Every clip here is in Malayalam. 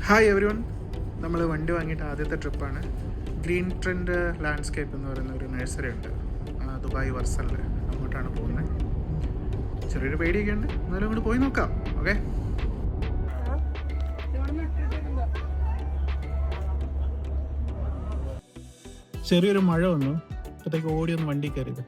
ഹായ് എവരി വൺ, നമ്മൾ വണ്ടി വാങ്ങിയിട്ട് ആദ്യത്തെ ട്രിപ്പാണ്. ഗ്രീൻ ട്രെൻഡ് ലാൻഡ്സ്കേപ്പ് എന്ന് പറയുന്ന ഒരു നഴ്സറി ഉണ്ട് ദുബായ് വർസലിൽ. അങ്ങോട്ടാണ് പോകുന്നത്. ചെറിയൊരു പേടിയൊക്കെ ഉണ്ട്, എന്നാലും അങ്ങോട്ട് പോയി നോക്കാം. ഓക്കെ, ചെറിയൊരു മഴ വന്നു, അപ്പോഴത്തേക്ക് ഓടി ഒന്ന് വണ്ടി കയറിയത്.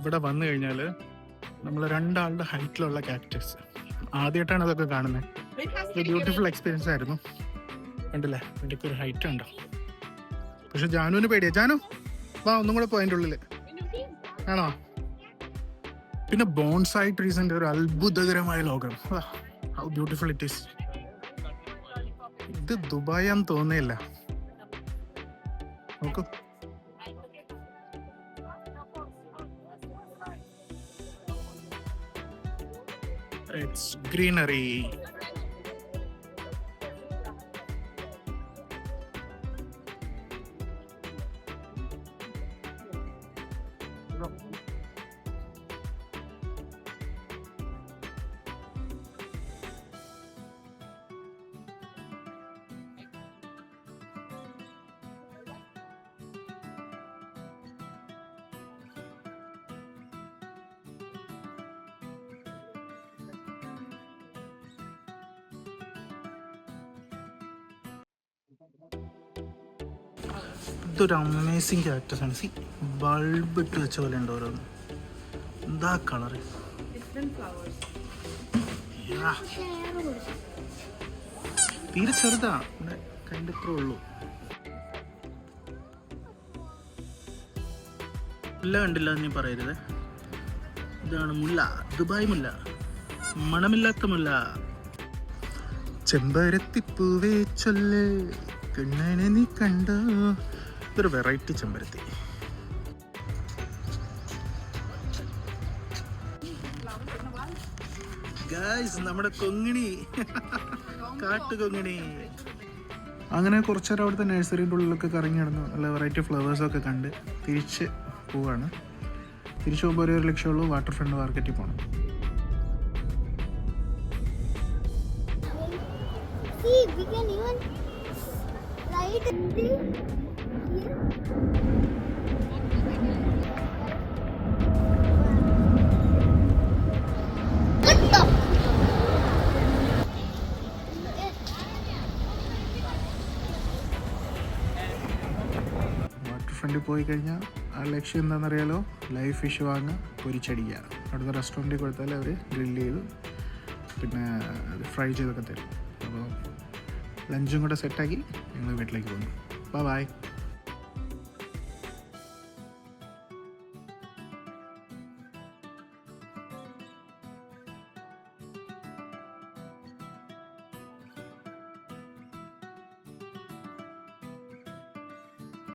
ഇവിടെ വന്നു കഴിഞ്ഞാൽ നമ്മൾ 2 ആളുടെ ഹൈറ്റിലുള്ള കാക്ടസ് ആദ്യമായിട്ടാണ് അതൊക്കെ കാണുന്നത്. ഒരു ബ്യൂട്ടിഫുൾ എക്സ്പീരിയൻസ് ആയിരുന്നു. കണ്ടില്ലേ, വണ്ടിക്ക് ഒരു ഹൈറ്റ് ഉണ്ടോ. പക്ഷെ ജാനുവിന് പേടിയാ. ജാനു വാ, ഒന്നും കൂടെ പോയിൻ്റെ ഉള്ളിൽ ആണോ. പിന്നെ ബോൺസായി ട്രീസിന്റെ ഒരു അത്ഭുതകരമായ ലോകം. How beautiful it is. ഇത് ദുബായാന്ന് തോന്നിയില്ല. നോക്കൂ, it's greenery. ഇതൊരു അമേസിങ് ക്യാരക്ടേഴ്സ് ആണ്. സി, ബൾബ് ഇട്ട് വെച്ച പോലെ ഉണ്ട് ഓരോന്ന്. എന്താ കളറ്. തീരെ ചെറുതാ, ഇവിടെ കണ്ടിത്രേ ഉള്ളൂ. മുല്ല കണ്ടില്ല എന്ന് പറയരുത്. ഇതാണ് മുല്ല, ദുബായ് മുല്ല, മണമില്ലാത്ത മുല്ല. ചെമ്പരത്തിപ്പൂവേ ചൊല്ല് കണ്ണനെ നീ കണ്ടോ. ഇതൊരു വെറൈറ്റി ചെമ്പരത്തി. ഗായ്സ്, നമ്മുടെ കൊങ്ങിണി, കാട്ടുകൊങ്ങിണി. അങ്ങനെ കുറച്ചേരം അവിടുത്തെ നഴ്സറിൻ്റെ ഉള്ളിലൊക്കെ കറങ്ങി നടന്നു. നല്ല വെറൈറ്റി ഫ്ലവേഴ്സൊക്കെ കണ്ട് തിരിച്ച് പോവാണ്. തിരിച്ചു പോകുമ്പോൾ ഒരേ ഒരു ലക്ഷ്യമുള്ളൂ, വാട്ടർ ഫ്രണ്ട് മാർക്കറ്റിൽ പോകണം. ഫ്രണ്ടിൽ പോയി കഴിഞ്ഞാൽ ആ ലക്ഷ്യം എന്താണെന്നറിയാലോ, ലൈവ് ഫിഷ് വാങ്ങുക, പൊരിച്ചടിക്കുക. അവിടുത്തെ റെസ്റ്റോറൻറ്റിൽ കൊടുത്താൽ അവർ ഗ്രില്ല് ചെയ്ത് പിന്നെ ഫ്രൈ ചെയ്തൊക്കെ തരും. അപ്പോൾ ലഞ്ചും കൂടെ സെറ്റാക്കി ഞങ്ങൾ വീട്ടിലേക്ക് പോകുന്നു. ബൈ.